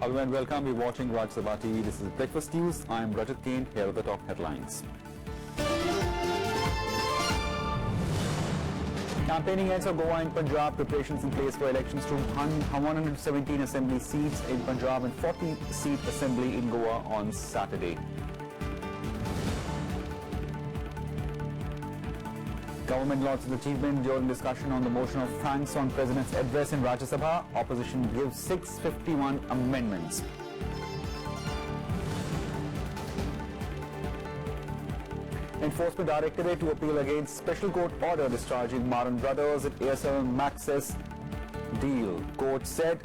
Hello and welcome. You're watching Rajya Sabha TV. This is Breakfast News. I'm Rajat Kane. Here are the top headlines. Campaigning ends for Goa and Punjab. Preparations in place for elections to 117 assembly seats in Punjab and 40-seat assembly in Goa on Saturday. Government launches achievement during discussion on the motion of thanks on President's address in Rajya Sabha. Opposition gives 651 amendments. Enforcement Directorate to appeal against special court order discharging Maran brothers at Aircel-Maxis deal. Court said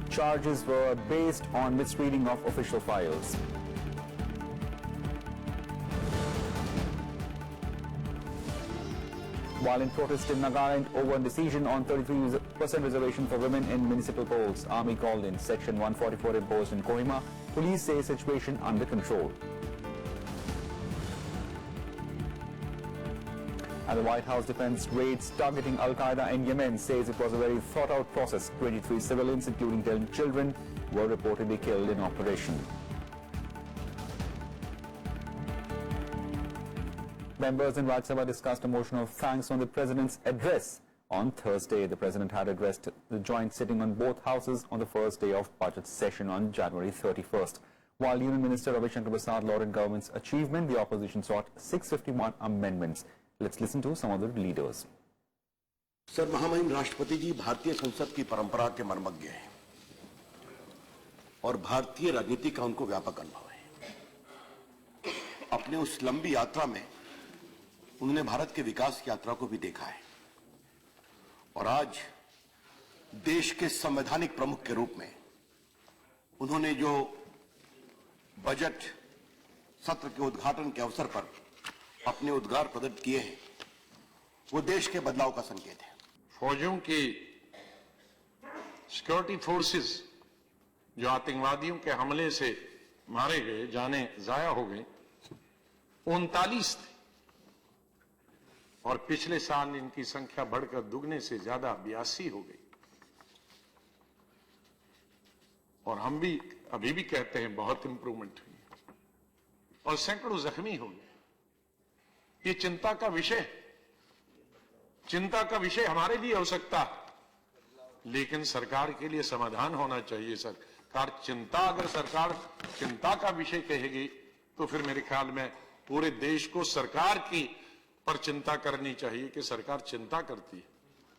charges were based on misreading of official files. While in protest in Nagaland over a decision on 33% reservation for women in municipal polls, Army called in. Section 144 imposed in Kohima. Police say situation under control. And the White House defense raids targeting Al-Qaeda in Yemen says it was a very thought-out process. 23 civilians, including 10 children, were reportedly killed in operation. Members in Rajya Sabha discussed a motion of thanks on the President's address. On Thursday, the President had addressed the joint sitting on both houses on the first day of budget session on January 31st. While Union Minister Ravi lauded government's achievement, the opposition sought 651 amendments. Let's listen to some of the leaders. Sir, महामहिम राष्ट्रपति जी भारतीय संसद की परंपरा के मर्मज्ञ हैं और भारतीय राजनीति का उनको व्यापक अनुभव है। अपने उस लंबी यात्रा में उन्होंने भारत के विकास की यात्रा को भी देखा है और आज देश के संवैधानिक प्रमुख के रूप में उन्होंने जो बजट सत्र के उद्घाटन के अवसर पर अपने उद्गार प्रकट किए हैं वो देश के बदलाव का संकेत है। फौजों की सिक्योरिटी फोर्सेस जो आतंकवादियों के हमले से मारे गए, जाने जाया हो गए, 39 थे और पिछले साल इनकी संख्या बढ़कर दुगने से ज्यादा 82 हो गई। और हम भी अभी भी कहते हैं बहुत इंप्रूवमेंट हुई और सैकड़ों जख्मी हो गए। ये चिंता का विषय हमारे लिए हो सकता है, लेकिन सरकार के लिए समाधान होना चाहिए। अगर सरकार चिंता का विषय कहेगी तो फिर मेरे ख्याल में पूरे देश को सरकार की पर चिंता करनी चाहिए कि सरकार चिंता करती है,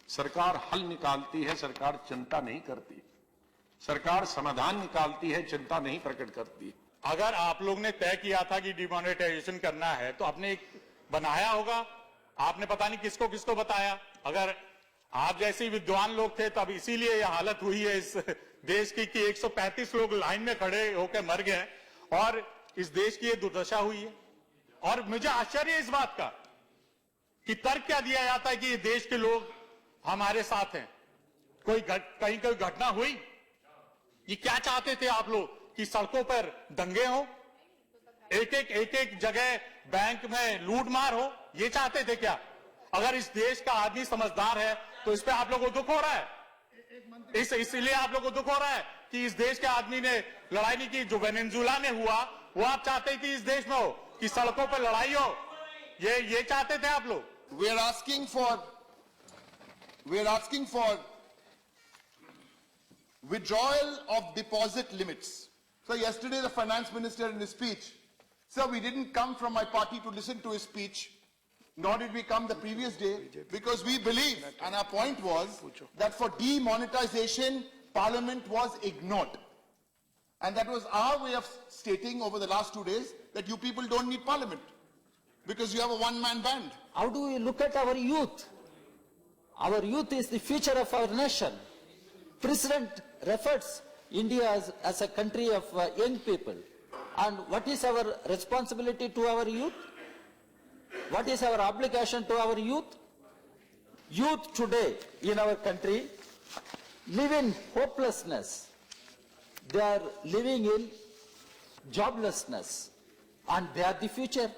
सरकार हल निकालती है, सरकार चिंता नहीं करती, सरकार समाधान निकालती है, चिंता नहीं प्रकट करती। अगर आप लोग ने तय किया था कि डिमोनेटाइजेशन करना है तो आपने एक बनाया होगा, आपने पता नहीं किसको किसको बताया। अगर आप जैसे विद्वान लोग थे तब इसीलिए यह हालत हुई है इस देश की कि 135 लोग लाइन में खड़े होकर मर गए और इस देश की ये दुर्दशा हुई है। और मुझे आश्चर्य है इस बात का कि तर्क क्या दिया जाता है कि ये देश के लोग हमारे साथ हैं। कहीं कोई घटना हुई? ये क्या चाहते थे आप लोग कि सड़कों पर दंगे हो, एक एक जगह बैंक में लूट मार हो? ये चाहते थे क्या? अगर इस देश का आदमी समझदार है तो इस पे आप लोगों को दुख हो रहा है। इसलिए आप लोगों को दुख हो रहा है कि इस देश के आदमी ने लड़ाई नहीं की। जो वेनेजुएला में हुआ वो आप चाहते थे इस देश में हो कि सड़कों पर लड़ाई हो? ये चाहते थे आप लोग। We are asking for withdrawal of deposit limits. So yesterday the finance minister in his speech, sir, we didn't come from my party to listen to his speech, nor did we come the previous day, because we believe, and our point was, that for demonetization, Parliament was ignored. And that was our way of stating over the last 2 days that you people don't need Parliament, because you have a one-man band. How do we look at our youth? Our youth is the future of our nation. President refers India as a country of young people. And what is our responsibility to our youth? What is our obligation to our youth? Youth today in our country live in hopelessness. They are living in joblessness, and they are the future.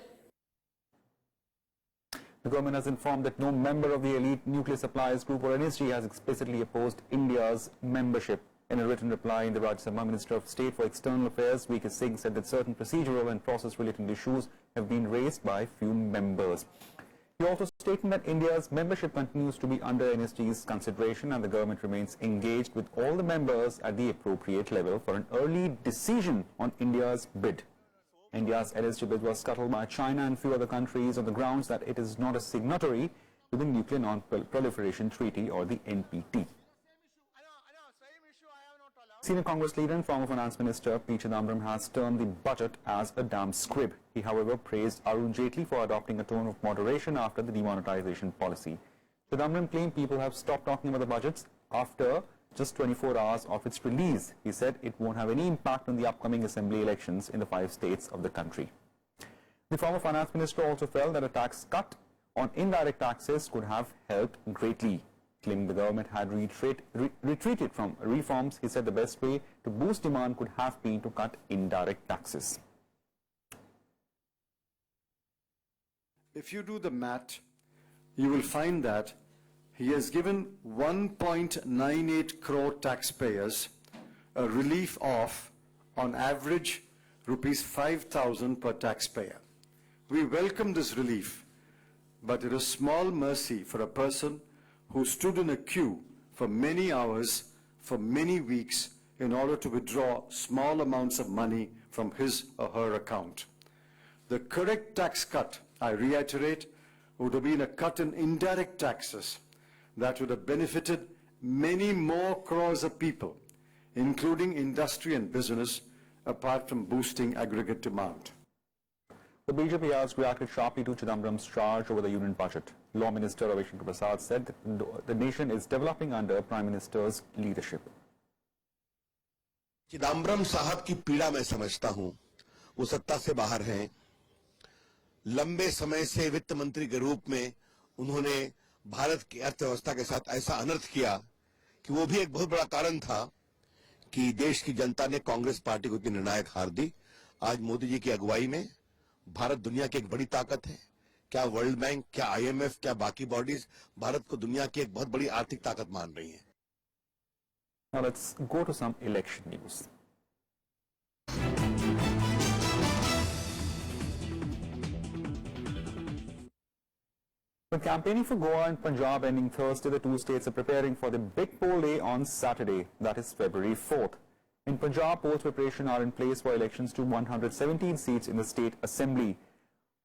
The government has informed that no member of the elite nuclear suppliers group or NSG has explicitly opposed India's membership In a written reply in the Rajya Sabha, Minister of State for External Affairs, V.K. Singh, said that certain procedural and process-related issues have been raised by few members. He also stated that India's membership continues to be under NSG's consideration and the government remains engaged with all the members at the appropriate level for an early decision on India's bid. India's NSG bid was scuttled by China and few other countries on the grounds that it is not a signatory to the Nuclear Non-Proliferation Treaty or the NPT. Senior Congress leader and former Finance Minister P. Chidambaram has termed the budget as a damn squib. He, however, praised Arun Jaitley for adopting a tone of moderation after the demonetization policy. Chidambaram claimed people have stopped talking about the budgets after just 24 hours of its release. He said it won't have any impact on the upcoming assembly elections in the 5 states of the country. The former Finance Minister also felt that a tax cut on indirect taxes could have helped greatly. Claiming the government had retreated from reforms, he said the best way to boost demand could have been to cut indirect taxes. If you do the math, you will find that he has given 1.98 crore taxpayers a relief of, on average, rupees 5,000 per taxpayer. We welcome this relief, but it is small mercy for a person who stood in a queue for many hours, for many weeks, in order to withdraw small amounts of money from his or her account. The correct tax cut, I reiterate, would have been a cut in indirect taxes that would have benefited many more crores of people, including industry and business, apart from boosting aggregate demand. The BJP has reacted sharply to Chidambaram's charge over the union budget. Law Minister Ravi Shankar Prasad said that the nation is developing under Prime Minister's leadership. Chidambaram साहब की पीड़ा मैं समझता हूं। वो सत्ता से बाहर हैं। लंबे समय से वित्त मंत्री के रूप में उन्होंने भारत की अर्थव्यवस्था के साथ ऐसा अनर्थ किया कि वो भी एक बहुत बड़ा कारण था कि देश की जनता ने कांग्रेस पार्टी को इतनी निर्णायक हार दी। आज मोदी जी की अगुवाई में भारत दुनिया की एक बड़ी ताकत है। क्या वर्ल्ड बैंक, क्या IMF, क्या बाकी बॉडीज भारत को दुनिया की एक बहुत बड़ी आर्थिक ताकत मान रही हैं। Now let's go to some election news. With campaigning for Goa and Punjab ending Thursday, the 2 states are preparing for the big poll day on Saturday, that is February 4th. In Punjab, polls preparation are in place for elections to 117 seats in the state assembly.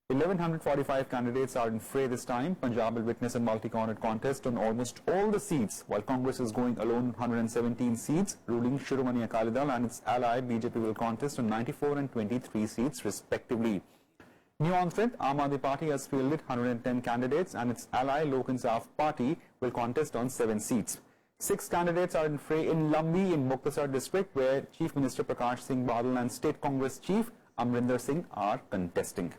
1,145 candidates are in fray this time. Punjab will witness a multi-cornered contest on almost all the seats, while Congress is going alone 117 seats. Ruling Shiromani Akali Dal and its ally BJP will contest on 94 and 23 seats respectively. New entrant Aam Aadmi Party has fielded 110 candidates and its ally Lok Insaf Party will contest on 7 seats. 6 candidates are in fray in Lambi in Muktasar district, where Chief Minister Prakash Singh Badal and State Congress Chief Amrinder Singh are contesting.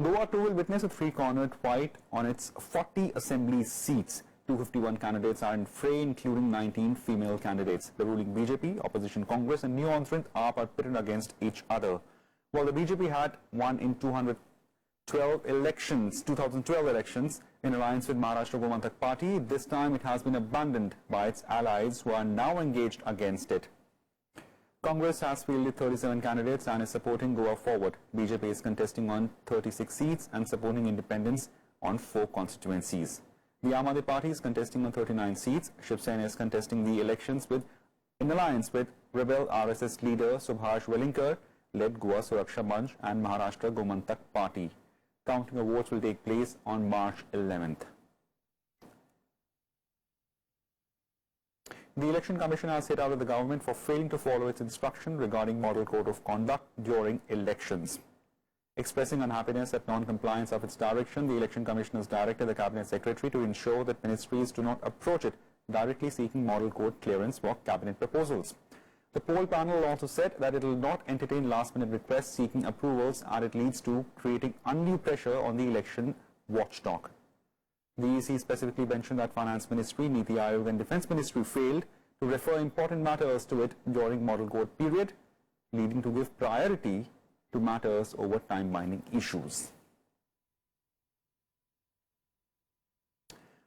Goa too will witness a 3-cornered fight on its 40 assembly seats. 251 candidates are in fray, including 19 female candidates. The ruling BJP, opposition Congress and new entrant AAP are pitted against each other. While the BJP had won in 2012 elections in alliance with Maharashtra Gomantak Party, this time it has been abandoned by its allies who are now engaged against it. Congress has fielded 37 candidates and is supporting Goa Forward. BJP is contesting on 36 seats and supporting independents on 4 constituencies. The Aam Aadmi Party is contesting on 39 seats. Shiv Sena is contesting the elections in alliance with rebel RSS leader Subhash Velinkar, led Goa Suraksha Manch and Maharashtra Gomantak Party. Counting of votes will take place on March 11th. The Election Commission has hit out at the government for failing to follow its instruction regarding model code of conduct during elections. Expressing unhappiness at non-compliance of its direction, the Election Commission has directed the Cabinet Secretary to ensure that ministries do not approach it directly seeking model code clearance for cabinet proposals. The poll panel also said that it will not entertain last-minute requests seeking approvals and it leads to creating undue pressure on the election watchdog. The EC specifically mentioned that Finance Ministry, Niti Aayog and Defence Ministry failed to refer important matters to it during model code period, leading to give priority to matters over time-binding issues.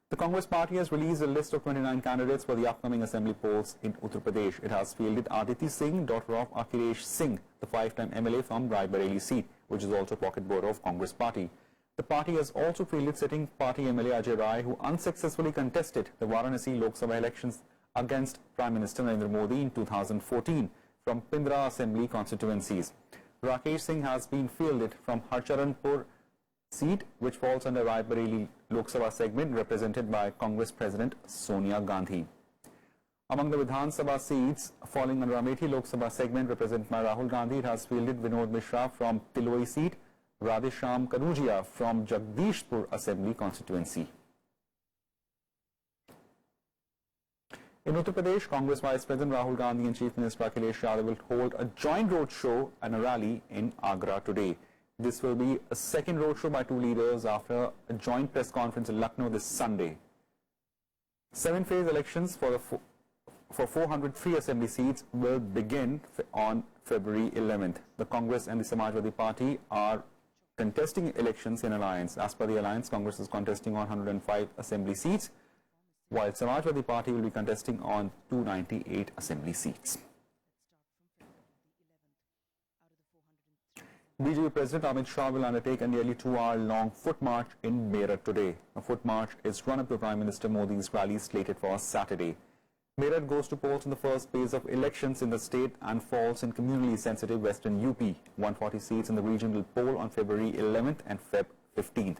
The Congress party has released a list of 29 candidates for the upcoming assembly polls in Uttar Pradesh. It has fielded Aditi Singh, daughter of Akhilesh Singh, the five-time MLA from Raebareli seat, which is also pocket border of Congress party. The party has also fielded sitting party MLA Ajay Rai, who unsuccessfully contested the Varanasi Lok Sabha elections against Prime Minister Narendra Modi in 2014 from Pindra Assembly constituencies. Rakesh Singh has been fielded from Harcharanpur seat, which falls under Raebareli Lok Sabha segment represented by Congress President Sonia Gandhi. Among the Vidhan Sabha seats falling under Amethi Lok Sabha segment represented by Rahul Gandhi, it has fielded Vinod Mishra from Tiloi seat, Radhesham Kanujia from Jagdishpur Assembly constituency. In Uttar Pradesh, Congress Vice President Rahul Gandhi and Chief Minister Akhilesh Yadav will hold a joint roadshow and a rally in Agra today. This will be a second roadshow by two leaders after a joint press conference in Lucknow this Sunday. 7-phase elections for 403 assembly seats will begin on February 11th. The Congress and the Samajwadi Party are contesting elections in alliance. As per the alliance, Congress is contesting on 105 assembly seats, while Samajwadi Party will be contesting on 298 assembly seats. BJP President Amit Shah will undertake a nearly 2-hour-long foot march in Meerut today. A foot march is run up to Prime Minister Modi's rally slated for Saturday. Meerut goes to polls in the first phase of elections in the state and falls in communally sensitive western UP. 140 seats in the region will poll on February 11th and Feb 15th.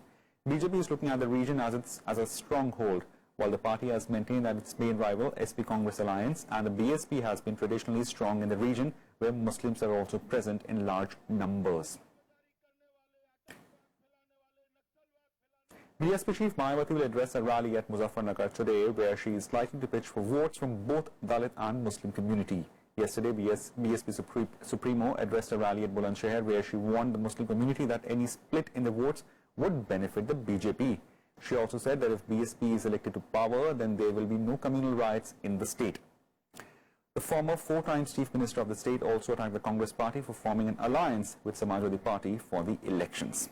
BJP is looking at the region as a stronghold, while the party has maintained that its main rival, SP Congress Alliance, and the BSP has been traditionally strong in the region, where Muslims are also present in large numbers. BSP Chief Mayawati will address a rally at Muzaffarnagar today, where she is likely to pitch for votes from both Dalit and Muslim community. Yesterday, BSP Supremo addressed a rally at Bulandshahr, where she warned the Muslim community that any split in the votes would benefit the BJP. She also said that if BSP is elected to power, then there will be no communal riots in the state. The former 4-time Chief Minister of the state also attacked the Congress party for forming an alliance with Samajwadi Party for the elections.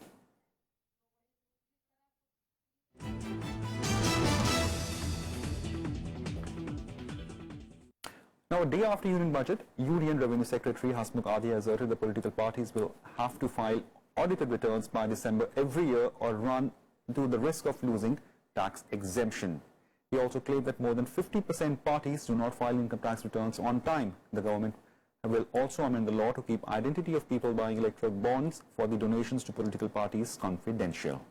Now, a day after Union Budget, Union Revenue Secretary Hasmukh Adhia asserted the political parties will have to file audited returns by December every year or run into the risk of losing tax exemption. He also claimed that more than 50% parties do not file income tax returns on time. The government will also amend the law to keep identity of people buying electoral bonds for the donations to political parties confidential.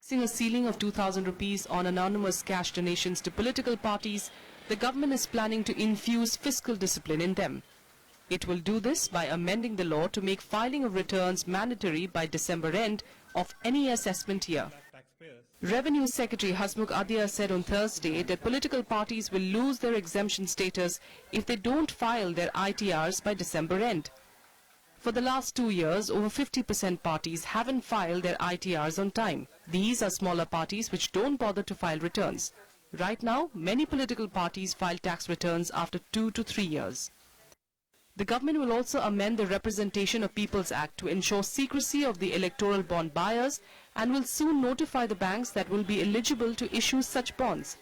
Fixing a ceiling of 2,000 rupees on anonymous cash donations to political parties, the government is planning to infuse fiscal discipline in them. It will do this by amending the law to make filing of returns mandatory by December end of any assessment year. Revenue Secretary Hasmukh Adhia said on Thursday that political parties will lose their exemption status if they don't file their ITRs by December end. For the last 2 years, over 50% parties haven't filed their ITRs on time. These are smaller parties which don't bother to file returns. Right now, many political parties file tax returns after 2 to 3 years. The government will also amend the Representation of People's Act to ensure secrecy of the electoral bond buyers and will soon notify the banks that will be eligible to issue such bonds.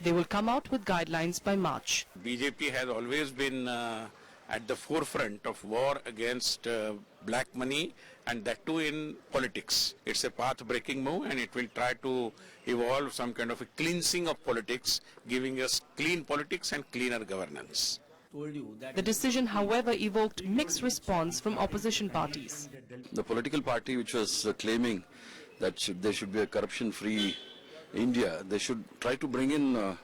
They will come out with guidelines by March. BJP has always been at the forefront of war against black money, and that too in politics. It's a path-breaking move, and it will try to evolve some kind of a cleansing of politics, giving us clean politics and cleaner governance. The decision, however, evoked mixed response from opposition parties. The political party which was claiming that there should be a corruption-free India, they should try to bring in a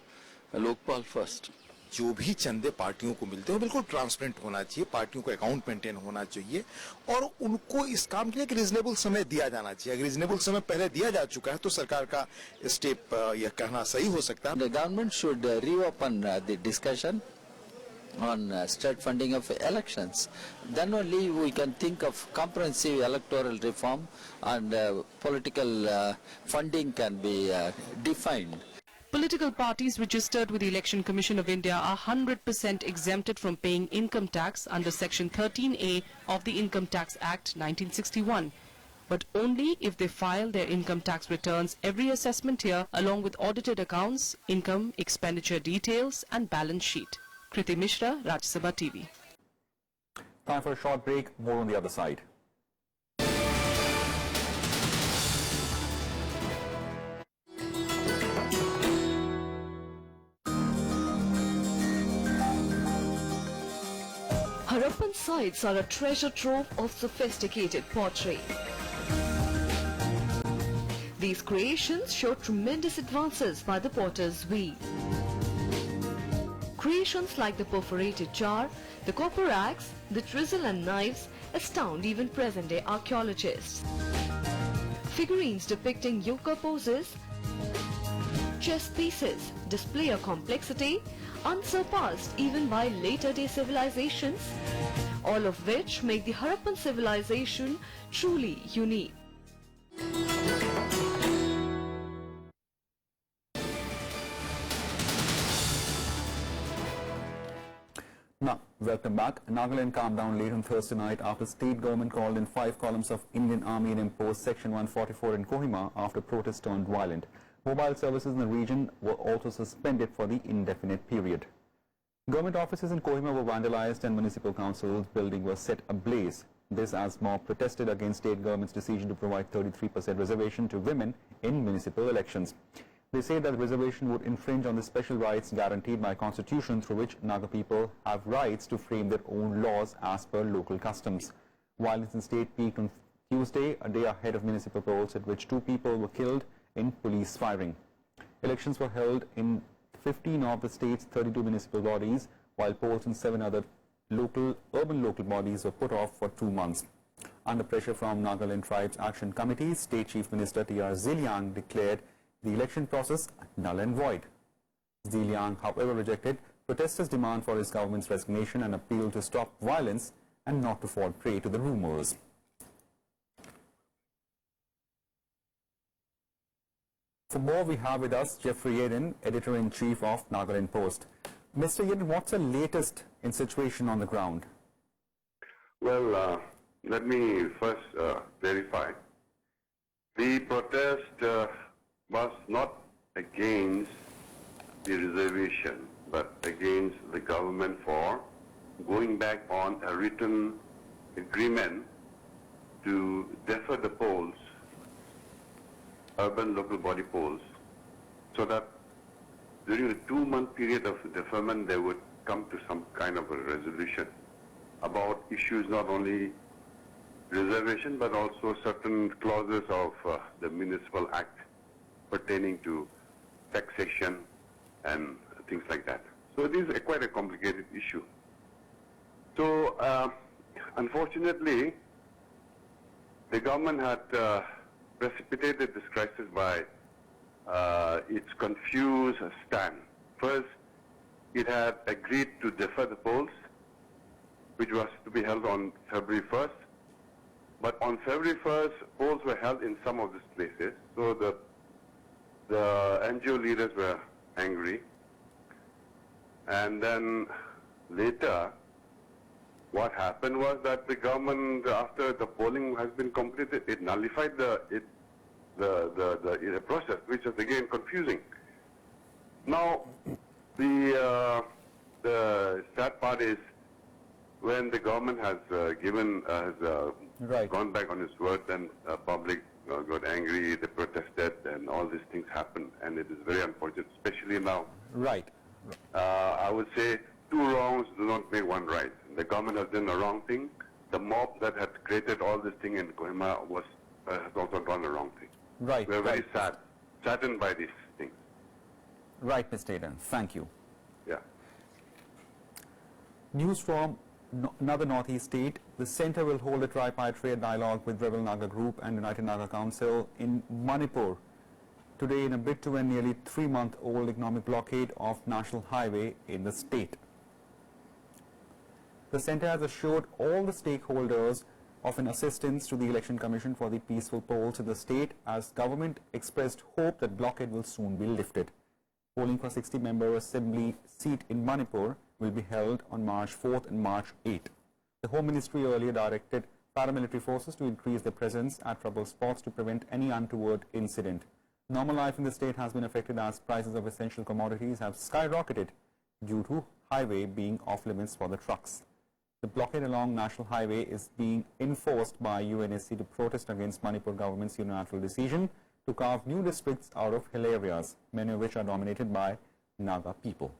Lokpal first. जो भी चंदे पार्टियों को मिलते हैं वो बिल्कुल transparent होना चाहिए, पार्टियों को अकाउंट मेंटेन होना चाहिए और उनको इस काम के लिए एक रीजनेबल समय दिया जाना चाहिए. अगर रीजनेबल समय पहले दिया जा चुका है तो सरकार का स्टेप यह कहना सही हो सकता है. The government should reopen the discussion on state funding of elections. Then only we can think of comprehensive electoral reform and political funding can be defined. Political parties registered with the Election Commission of India are 100% exempted from paying income tax under Section 13A of the Income Tax Act 1961. but only if they file their income tax returns every assessment year along with audited accounts, income, expenditure details and balance sheet. Kriti Mishra, Rajya Sabha TV. Time for a short break. More on the other side. Harappan sites are a treasure trove of sophisticated pottery. These creations show tremendous advances by the potter's wheel. Creations like the perforated jar, the copper axe, the chisel and knives astound even present-day archaeologists. Figurines depicting yoga poses, chess pieces display a complexity unsurpassed even by later-day civilizations, all of which make the Harappan civilization truly unique. Now, welcome back. Nagaland calmed down late on Thursday night after state government called in 5 columns of Indian Army and imposed Section 144 in Kohima after protests turned violent. Mobile services in the region were also suspended for the indefinite period. Government offices in Kohima were vandalized and municipal council's building was set ablaze. This as mob protested against state government's decision to provide 33% reservation to women in municipal elections. They say that the reservation would infringe on the special rights guaranteed by Constitution through which Naga people have rights to frame their own laws as per local customs. Violence in state peaked on Tuesday, a day ahead of municipal polls at which 2 people were killed in police firing. Elections were held in 15 of the state's 32 municipal bodies, while polls in 7 other urban local bodies were put off for 2 months. Under pressure from Nagaland Tribes Action Committee, State Chief Minister T.R. Ziliang declared the election process null and void. Ziliang, however, rejected protesters' demand for his government's resignation and appealed to stop violence and not to fall prey to the rumors. For more, we have with us Jeffrey Eden, Editor-in-Chief of Nagaland Post. Mr. Eden, what's the latest in situation on the ground? Well, let me first clarify. The protest was not against the reservation, but against the government for going back on a written agreement to defer the polls, urban local body polls, so that during the 2-month period of deferment they would come to some kind of a resolution about issues not only reservation but also certain clauses of the Municipal Act pertaining to taxation and things like that. So it is quite a complicated issue. So unfortunately, the government had precipitated this crisis by its confused stand. First, it had agreed to defer the polls, which was to be held on February 1st. But on February 1st, polls were held in some of these places. So the NGO leaders were angry. And then later, what happened was that the government, after the polling has been completed, it nullified the process, which is again confusing. Now, the sad part is when the government has gone back on its word, then public got angry, they protested, and all these things happened, and it is very unfortunate, especially now. Right. I would say 2 wrongs do not make 1 right. The government has done a wrong thing. The mob that had created all this thing in Kohima has also done the wrong thing. Right. We're very saddened by these things. Right, Mr. Eden. Thank you. Yeah. News from another northeast state. The centre will hold a tripartite dialogue with Rebel Naga Group and United Naga Council in Manipur today in a bid to end nearly 3-month-old economic blockade of national highway in the state. The centre has assured all the stakeholders of an assistance to the Election Commission for the peaceful polls in the state, as government expressed hope that blockade will soon be lifted. Polling for 60-member assembly seat in Manipur will be held on March 4th and March 8th. The Home Ministry earlier directed paramilitary forces to increase their presence at trouble spots to prevent any untoward incident. Normal life in the state has been affected as prices of essential commodities have skyrocketed due to highway being off limits for the trucks. The blockade along National Highway is being enforced by UNSC to protest against Manipur government's unilateral decision to carve new districts out of hill areas, many of which are dominated by Naga people.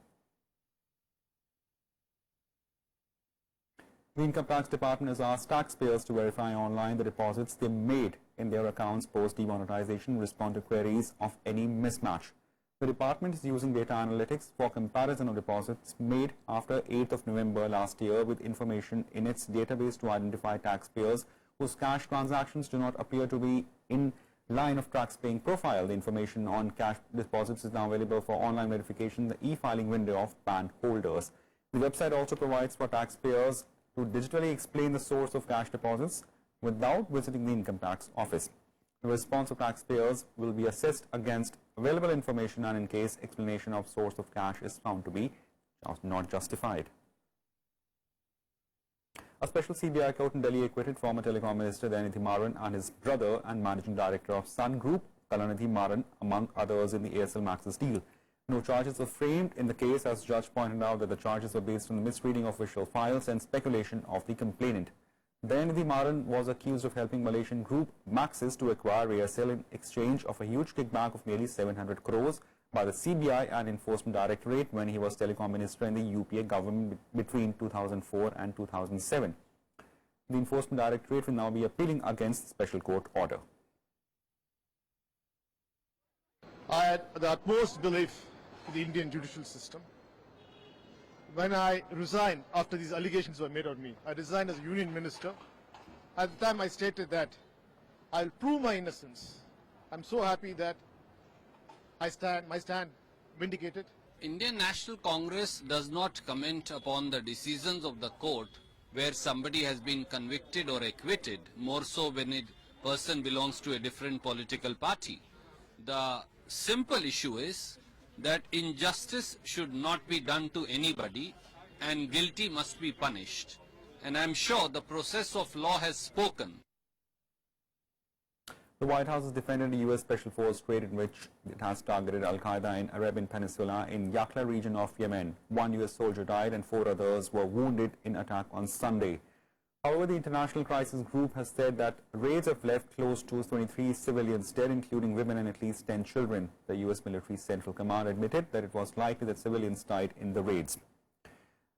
The Income Tax Department has asked taxpayers to verify online the deposits they made in their accounts post demonetization, respond to queries of any mismatch. The department is using data analytics for comparison of deposits made after 8th of November last year with information in its database to identify taxpayers whose cash transactions do not appear to be in line of tax-paying profile. The information on cash deposits is now available for online verification in the e-filing window of PAN holders. The website also provides for taxpayers to digitally explain the source of cash deposits without visiting the income tax office. The response of taxpayers will be assessed against available information and in case explanation of source of cash is found to be not justified. A special CBI court in Delhi acquitted former Telecom Minister Dhananjay Maran and his brother and Managing Director of Sun Group, Kalanidhi Maran, among others in the Aircel-Maxis deal. No charges were framed in the case, as judge pointed out that the charges were based on the misreading of official files and speculation of the complainant. Dhananjay Maran was accused of helping Malaysian group Maxis to acquire Aircel in exchange of a huge kickback of nearly 700 crores by the CBI and Enforcement Directorate when he was Telecom Minister in the UPA government between 2004 and 2007. The Enforcement Directorate will now be appealing against the special court order. I had the utmost belief in the Indian judicial system. When I resigned after these allegations were made on me, I resigned as a union minister. At the time I stated that I'll prove my innocence. I'm so happy that my stand vindicated. Indian National Congress does not comment upon the decisions of the court where somebody has been convicted or acquitted, more so when a person belongs to a different political party. The simple issue is that injustice should not be done to anybody and guilty must be punished. And I'm sure the process of law has spoken. The White House has defended a U.S. Special Force raid in which it has targeted Al-Qaeda in Arabian Peninsula in Yakla region of Yemen. 1 U.S. soldier died and 4 others were wounded in attack on Sunday. However, the International Crisis Group has said that raids have left close to 23 civilians dead, including women and at least 10 children. The U.S. military Central Command admitted that it was likely that civilians died in the raids.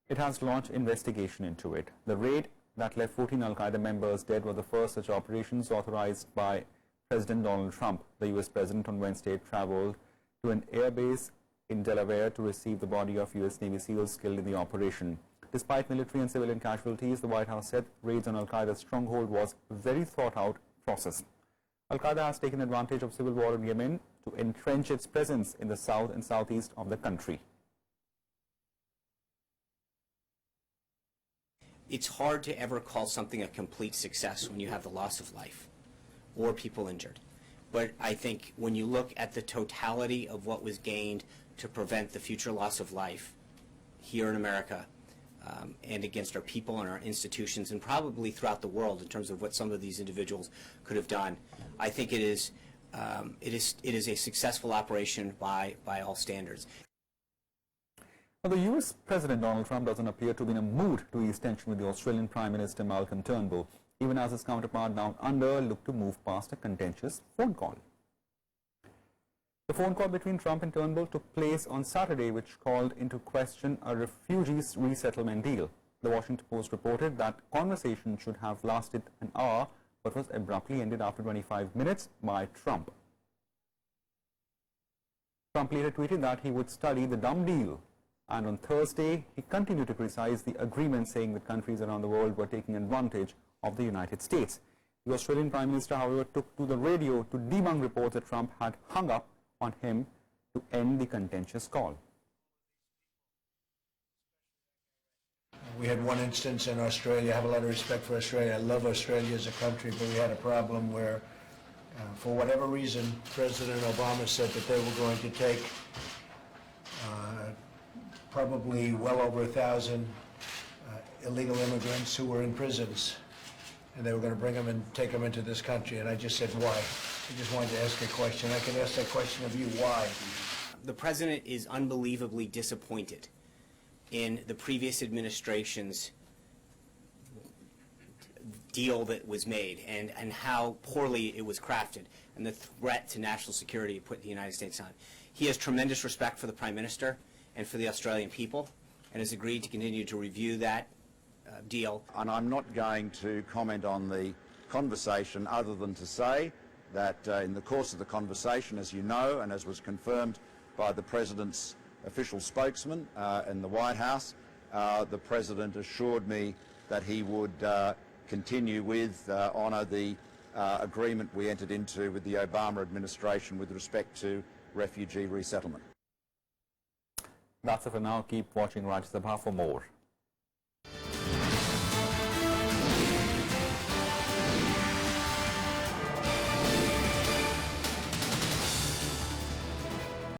It has launched investigation into it. The raid that left 14 Al-Qaeda members dead was the first such operations authorized by President Donald Trump. The U.S. President on Wednesday traveled to an airbase in Delaware to receive the body of U.S. Navy SEALs killed in the operation. Despite military and civilian casualties, the White House said raids on Al-Qaeda's stronghold was a very thought-out process. Al-Qaeda has taken advantage of civil war in Yemen to entrench its presence in the south and southeast of the country. It's hard to ever call something a complete success when you have the loss of life or people injured. But I think when you look at the totality of what was gained to prevent the future loss of life here in America, and against our people and our institutions and probably throughout the world in terms of what some of these individuals could have done, I think it is a successful operation by all standards. Now, the U.S. President Donald Trump doesn't appear to be in a mood to ease tension with the Australian Prime Minister Malcolm Turnbull, even as his counterpart down under looked to move past a contentious phone call. The phone call between Trump and Turnbull took place on Saturday, which called into question a refugees resettlement deal. The Washington Post reported that conversation should have lasted an hour, but was abruptly ended after 25 minutes by Trump. Trump later tweeted that he would study the dumb deal, and on Thursday he continued to criticize the agreement, saying that countries around the world were taking advantage of the United States. The Australian Prime Minister, however, took to the radio to debunk reports that Trump had hung up on him to end the contentious call. We had one instance in Australia. I have a lot of respect for Australia. I love Australia as a country, but we had a problem where, for whatever reason, President Obama said that they were going to take probably well over 1,000 illegal immigrants who were in prisons. and they were going to bring them and take them into this country. And I just said, why? I just wanted to ask a question. I can ask that question of you, why? The president is unbelievably disappointed in the previous administration's deal that was made and how poorly it was crafted and the threat to national security it put the United States on. He has tremendous respect for the Prime Minister and for the Australian people and has agreed to continue to review that deal. And I'm not going to comment on the conversation other than to say that in the course of the conversation, as you know, and as was confirmed by the President's official spokesman in the White House, the President assured me that he would continue with, honour the agreement we entered into with the Obama administration with respect to refugee resettlement. That's it for now. Keep watching Rajya Sabha for more.